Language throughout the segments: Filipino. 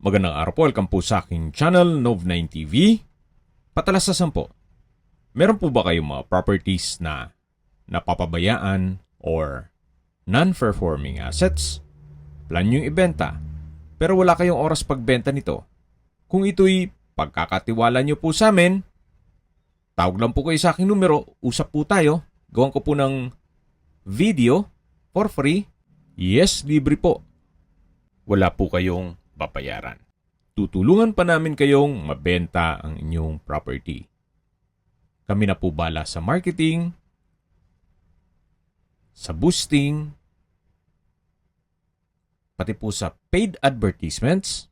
Magandang araw po, welcome po sa aking channel, Nov9 TV. Patalasasan po, meron po ba kayong mga properties na napapabayaan or non-performing assets? Plan nyo ibenta, pero wala kayong oras pagbenta nito. Kung ito'y pagkakatiwala nyo po sa amin, tawag lang po kayo sa aking numero, usap po tayo, gawan ko po ng video for free. Yes, libre po. Wala po kayong babayaran. Tutulungan pa namin kayong mabenta ang inyong property. Kami na po bala sa marketing, sa boosting, pati po sa paid advertisements,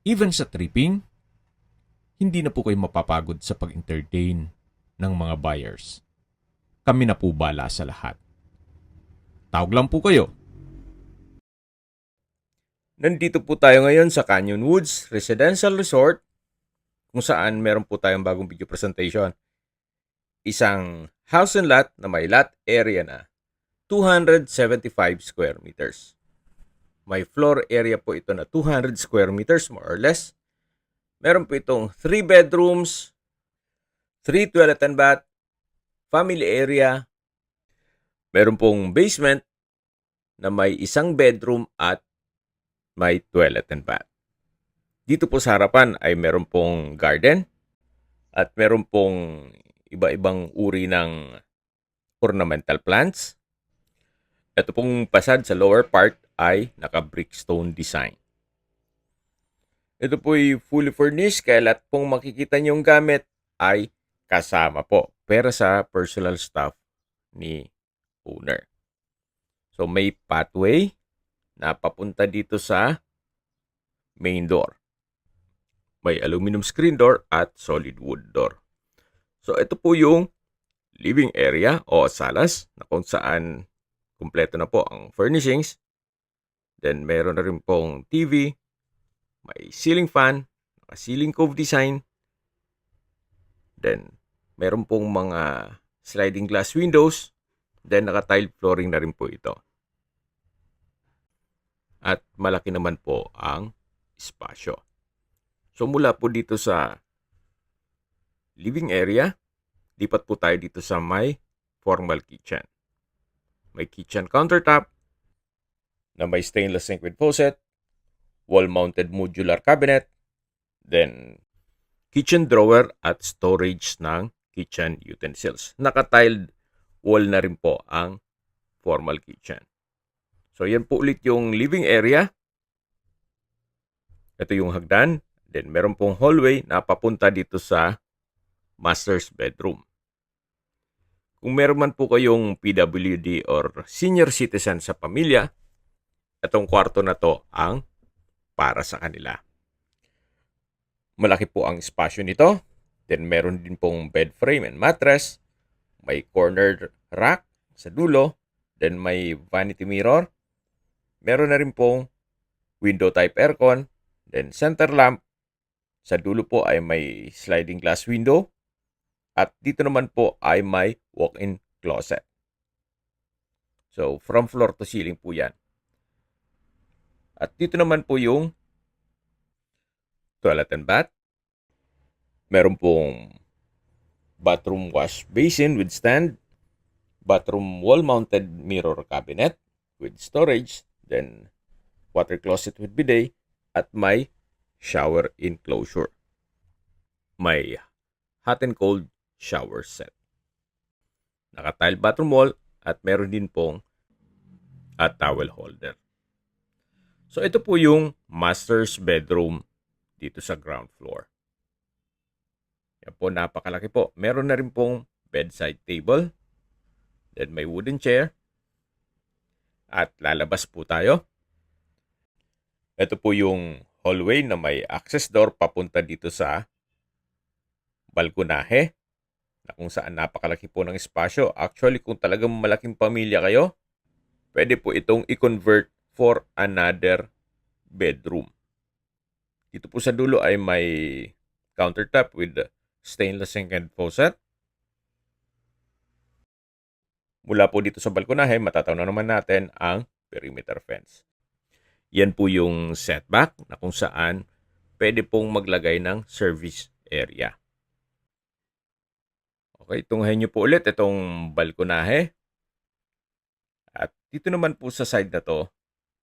even sa tripping. Hindi na po kayo mapapagod sa pag-entertain ng mga buyers. Kami na po bala sa lahat. Tawag lang po kayo. Nandito po tayo ngayon sa Canyon Woods Residential Resort kung saan meron po tayong bagong video presentation. Isang house and lot na may lot area na 275 square meters. May floor area po ito na 200 square meters more or less. Meron po itong 3 bedrooms, 3 toilet and bath, family area. Meron pong basement na may isang bedroom at may toilet and bath. Dito po sa harapan ay meron pong garden at meron pong iba-ibang uri ng ornamental plants. Ito pong pasad sa lower part ay naka-brickstone design. Ito po ay fully furnished kaya lahat pong makikita niyong gamit ay kasama po pero sa personal stuff ni owner. So may pathway na papunta dito sa main door. May aluminum screen door at solid wood door. So ito po yung living area o salas na kung saan kumpleto na po ang furnishings. Then meron na rin pong TV, may ceiling fan, ceiling cove design. Then meron pong mga sliding glass windows. Then naka-tile flooring na rin po ito. At malaki naman po ang espasyo. So mula po dito sa living area, lipat po tayo dito sa may formal kitchen. May kitchen countertop na may stainless sink with faucet, wall-mounted modular cabinet, then kitchen drawer at storage ng kitchen utensils. Naka-tiled wall na rin po ang formal kitchen. So, yan po ulit yung living area. Ito yung hagdan. Then, meron pong hallway na papunta dito sa master's bedroom. Kung meron man po kayong PWD or senior citizen sa pamilya, itong kwarto na to ang para sa kanila. Malaki po ang espasyo nito. Then, meron din pong bed frame and mattress. May corner rack sa dulo. Then, may vanity mirror. Meron na rin pong window type aircon, then center lamp. Sa dulo po ay may sliding glass window. At dito naman po ay may walk-in closet. So, from floor to ceiling po yan. At dito naman po yung toilet and bath. Meron pong bathroom wash basin with stand. Bathroom wall-mounted mirror cabinet with storage. Then, water closet with bidet at may shower enclosure. May hot and cold shower set. Naka-tile bathroom wall at meron din pong towel holder. So, ito po yung master's bedroom dito sa ground floor. Yan po, napakalaki po. Meron na rin pong bedside table. Then, may wooden chair. At lalabas po tayo. Ito po yung hallway na may access door papunta dito sa balkonahe na kung saan napakalaki po ng espasyo. Actually, kung talagang malaking pamilya kayo, pwede po itong i-convert for another bedroom. Dito po sa dulo ay may countertop with stainless sink and faucet. Mula po dito sa balkonahe, matatanaw naman natin ang perimeter fence. Yan po yung setback na kung saan pwede pong maglagay ng service area. Okay, tunghayin nyo po ulit itong balkonahe. At dito naman po sa side na to,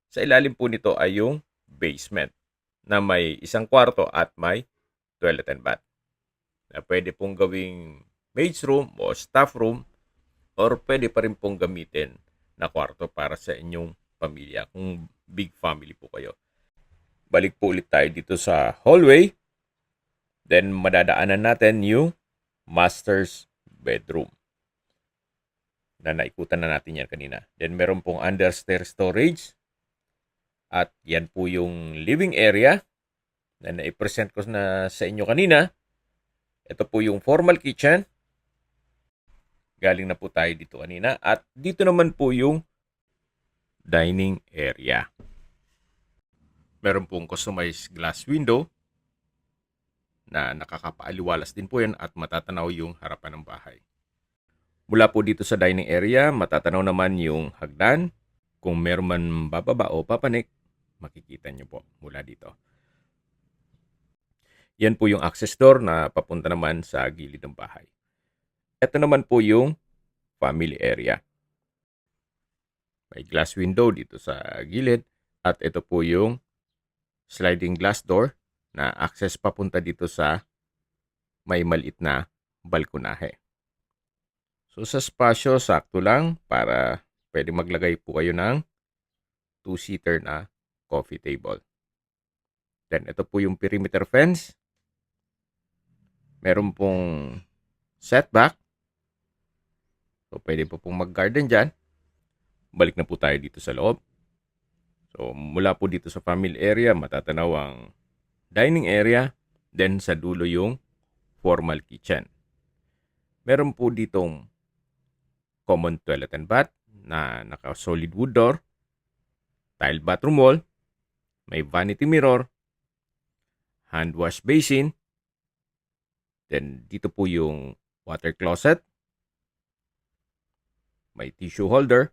sa ilalim po nito ay yung basement na may isang kwarto at may toilet and bath. Na pwede pong gawing maid's room o staff room or pwede pa rin pong gamitin na kwarto para sa inyong pamilya kung big family po kayo. Balik po ulit tayo dito sa hallway. Then madadaanan natin yung master's bedroom na naikutan na natin yan kanina. Then meron pong understairs storage. At yan po yung living area na naipresent ko na sa inyo kanina. Ito po yung formal kitchen. Galing na po tayo dito kanina. At dito naman po yung dining area. Meron pong customized glass window na nakakapaaliwalas din po yan at matatanaw yung harapan ng bahay. Mula po dito sa dining area, matatanaw naman yung hagdan. Kung meron man bababa o papanik, makikita nyo po mula dito. Yan po yung access door na papunta naman sa gilid ng bahay. Ito naman po yung family area. May glass window dito sa gilid at ito po yung sliding glass door na access papunta dito sa may maliit na balkonahe. So sa spasyo, sakto lang para pwede maglagay po kayo ng 2-seater na coffee table. Then ito po yung perimeter fence. Meron pong setback. So pwede po pong mag-garden dyan. Balik na po tayo dito sa loob. So mula po dito sa family area, matatanaw ang dining area. Then sa dulo yung formal kitchen. Meron po ditong common toilet and bath na naka-solid wood door, tile bathroom wall, may vanity mirror, hand wash basin, then dito po yung water closet, may tissue holder,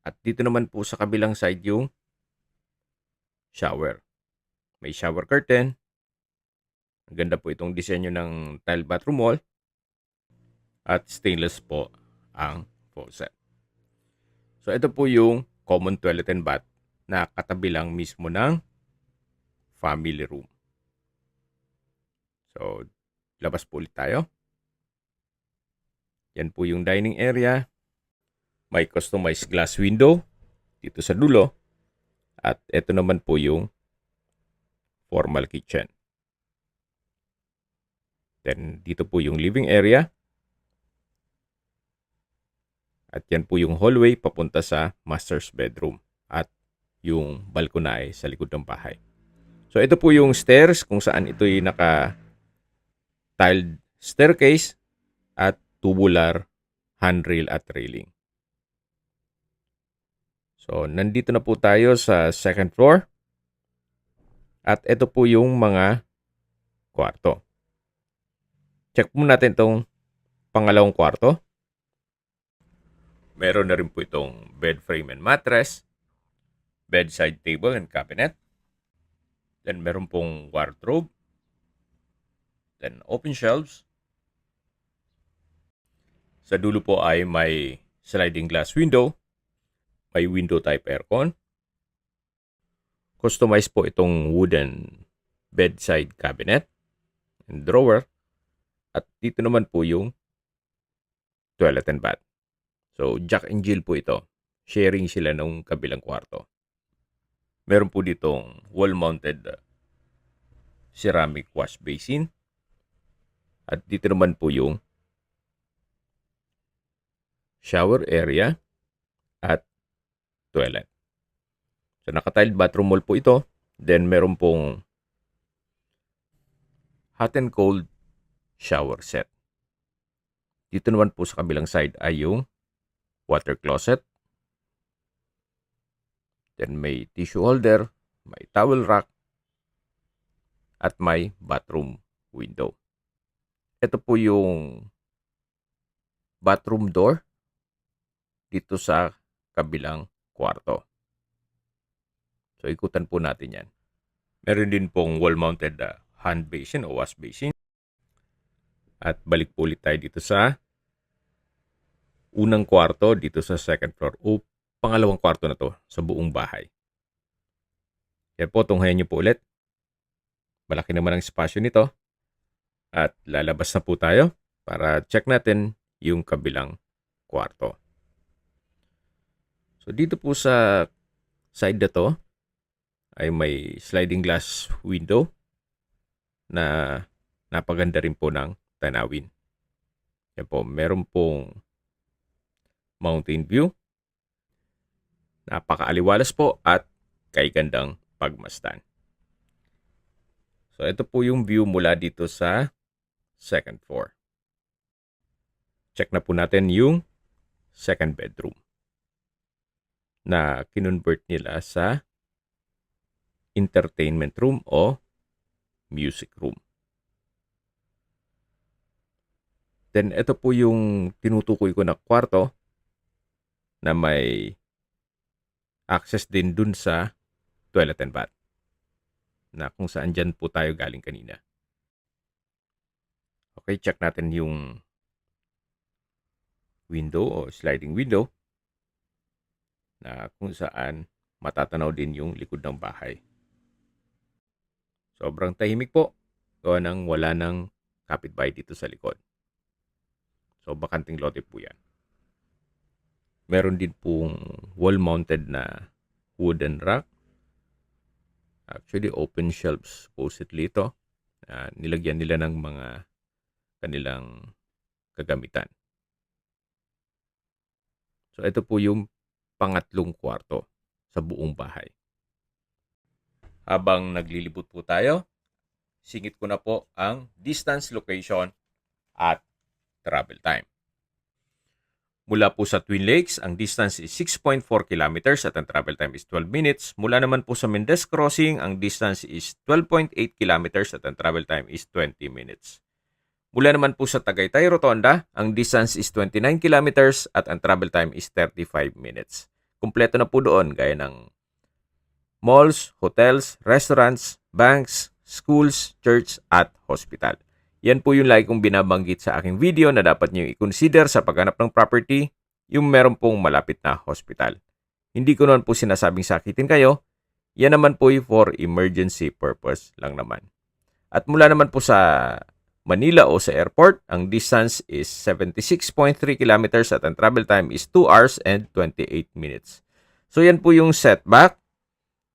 at dito naman po sa kabilang side yung shower. May shower curtain. Ang ganda po itong disenyo ng tile bathroom wall. At stainless po ang faucet. So ito po yung common toilet and bath na katabi lang mismo ng family room. So labas po ulit tayo. Yan po yung dining area. May customized glass window dito sa dulo. At ito naman po yung formal kitchen. Then dito po yung living area. At yan po yung hallway papunta sa master's bedroom at yung balkonahe sa likod ng bahay. So ito po yung stairs kung saan ito'y naka-tiled staircase at tubular handrail at railing. So nandito na po tayo sa second floor. At ito po yung mga kwarto. Check po natin itong pangalawang kwarto. Meron na rin po itong bed frame and mattress, bedside table and cabinet. Then meron pong wardrobe. Then open shelves. Sa dulo po ay may sliding glass window. May window type aircon. Customized po itong wooden bedside cabinet and drawer. At dito naman po yung toilet and bath. So, Jack and Jill po ito. Sharing sila ng kabilang kwarto. Meron po ditong wall-mounted ceramic wash basin. At dito naman po yung shower area at toilet. So, naka-tiled bathroom wall po ito. Then, meron pong hot and cold shower set. Dito naman po sa kabilang side ay yung water closet. Then may tissue holder, may towel rack, at may bathroom window. Ito po yung bathroom door dito sa kabilang kwarto. So, ikutan po natin yan. Meron din pong wall-mounted hand basin o wash basin. At balik po ulit tayo dito sa unang kwarto, dito sa second floor o pangalawang kwarto na to sa buong bahay. Yan po, tunghayan nyo po ulit. Malaki naman ang espasyo nito. At lalabas na po tayo para check natin yung kabilang kwarto. So dito po sa side na to ay may sliding glass window na napaganda rin po ng tanawin. Yan po, meron pong mountain view. Napakaaliwalas po at kay gandang pagmasdan. So ito po yung view mula dito sa second floor. Check na po natin yung second bedroom na kinonvert nila sa entertainment room o music room. Then ito po yung tinutukoy ko na kwarto na may access din dun sa toilet and bath na kung saan dyan po tayo galing kanina. Okay, check natin yung window o sliding window na kung saan matatanaw din yung likod ng bahay. Sobrang tahimik po. Gawa nang wala ng kapitbahay dito sa likod. So, bakanting lote po yan. Meron din pong wall-mounted na wooden rack. Actually, open shelves supposedly ito. Nilagyan nila ng mga kanilang kagamitan. So, ito po yung pangatlong kwarto sa buong bahay. Habang naglilibot po tayo, singit ko na po ang distance, location, at travel time. Mula po sa Twin Lakes, ang distance is 6.4 kilometers at ang travel time is 12 minutes. Mula naman po sa Mendez Crossing, ang distance is 12.8 kilometers at ang travel time is 20 minutes. Mula naman po sa Tagaytay Rotonda, ang distance is 29 kilometers at ang travel time is 35 minutes. Kumpleto na po doon gaya ng malls, hotels, restaurants, banks, schools, church at hospital. Yan po yung lagi kong binabanggit sa aking video na dapat nyo i-consider sa paghanap ng property, yung meron pong malapit na hospital. Hindi ko naman po sinasabing sakitin kayo, yan naman po yung for emergency purpose lang naman. At mula naman po sa Manila o sa airport, ang distance is 76.3 kilometers at ang travel time is 2 hours and 28 minutes. So yan po yung setback.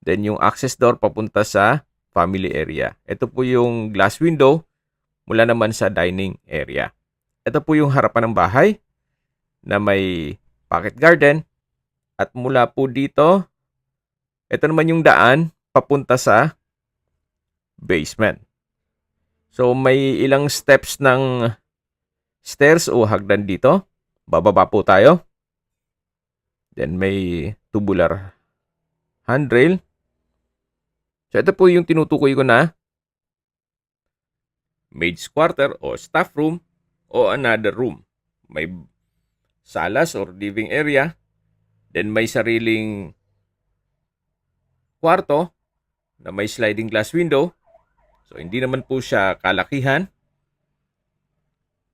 Then yung access door papunta sa family area. Ito po yung glass window mula naman sa dining area. Ito po yung harapan ng bahay na may pocket garden. At mula po dito, ito naman yung daan papunta sa basement. So may ilang steps ng stairs o hagdan dito. Bababa po tayo. Then may tubular handrail. So ito po yung tinutukoy ko na maid's quarter o staff room o another room. May salas or living area. Then may sariling kwarto na may sliding glass window. So hindi naman po siya kalakihan.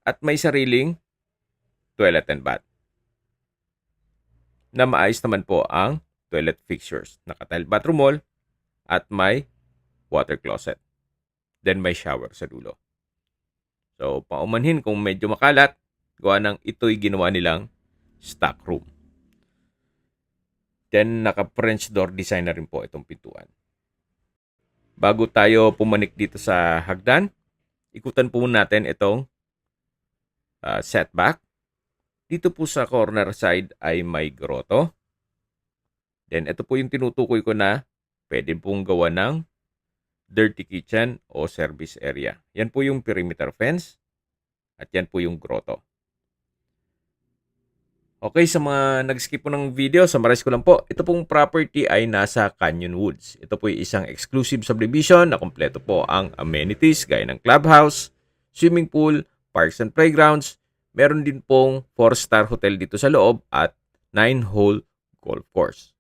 At may sariling toilet and bath. Na maayos naman po ang toilet fixtures. Naka-tile bathroom wall at may water closet. Then may shower sa dulo. So paumanhin kung medyo makalat, gawa ng ito'y ginawa nilang stock room. Then naka-French door design na rin po itong pintuan. Bago tayo pumanik dito sa hagdan, ikutan po natin itong setback. Dito po sa corner side ay may grotto. Then ito po yung tinutukoy ko na pwede pong gawa ng dirty kitchen o service area. Yan po yung perimeter fence at yan po yung grotto. Okay, sa mga nag-skip po ng video, summarize ko lang po. Ito pong property ay nasa Canyon Woods. Ito po ay isang exclusive subdivision na kompleto po ang amenities gaya ng clubhouse, swimming pool, parks and playgrounds. Meron din pong 4-star hotel dito sa loob at 9-hole golf course.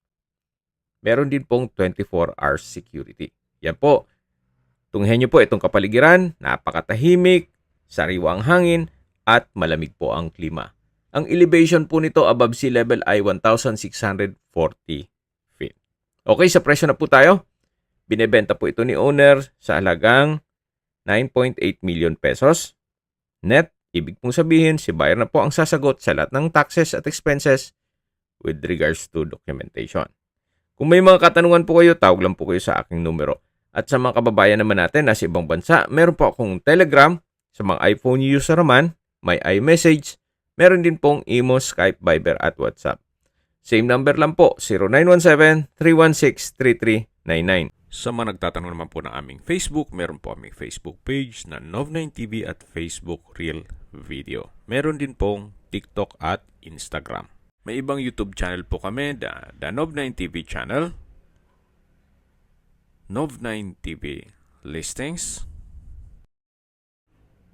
Meron din pong 24 hours security. Yan po. Tunghen nyo po itong kapaligiran, napakatahimik, sariwa ang hangin, at malamig po ang klima. Ang elevation po nito above sea level ay 1,640 feet. Okay, sa presyo na po tayo. Binebenta po ito ni owner sa halagang 9.8 million pesos. Net, ibig pong sabihin, si buyer na po ang sasagot sa lahat ng taxes at expenses with regards to documentation. Kung may mga katanungan po kayo, tawag lang po kayo sa aking numero. At sa mga kababayan naman natin na sa ibang bansa, meron po akong Telegram. Sa mga iPhone user naman, may iMessage. Meron din pong Imo, Skype, Viber at WhatsApp. Same number lang po, 0917-316-3399. Sa mga nagtatanong naman po ng aming Facebook, meron po aming Facebook page na Nov9TV at Facebook Real Video. Meron din pong TikTok at Instagram. May ibang YouTube channel po kami, the Nov9TV channel, Nov9TV Listings,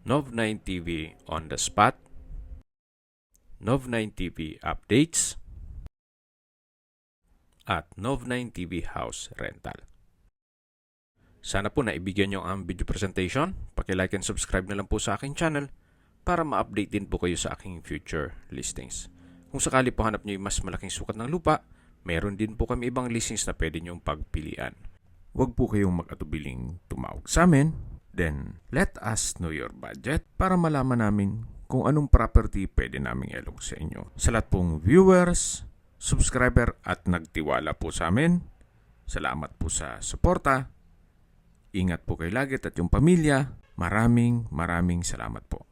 Nov9TV On The Spot, Nov9TV Updates, at Nov9TV House Rental. Sana po naibigyan nyo ang video presentation. Paki-like and subscribe na lang po sa aking channel para ma-update din po kayo sa aking future listings. Kung sakali po hanap nyo yung mas malaking sukat ng lupa, meron din po kami ibang listings na pwede nyong pagpilian. Huwag po kayong mag-atubiling tumawag sa amin. Then, let us know your budget para malaman namin kung anong property pwede naming ilog sa inyo. Sa lahat pong viewers, subscriber at nagtiwala po sa amin, salamat po sa suporta. Ingat po kayo lagi at yung pamilya. Maraming salamat po.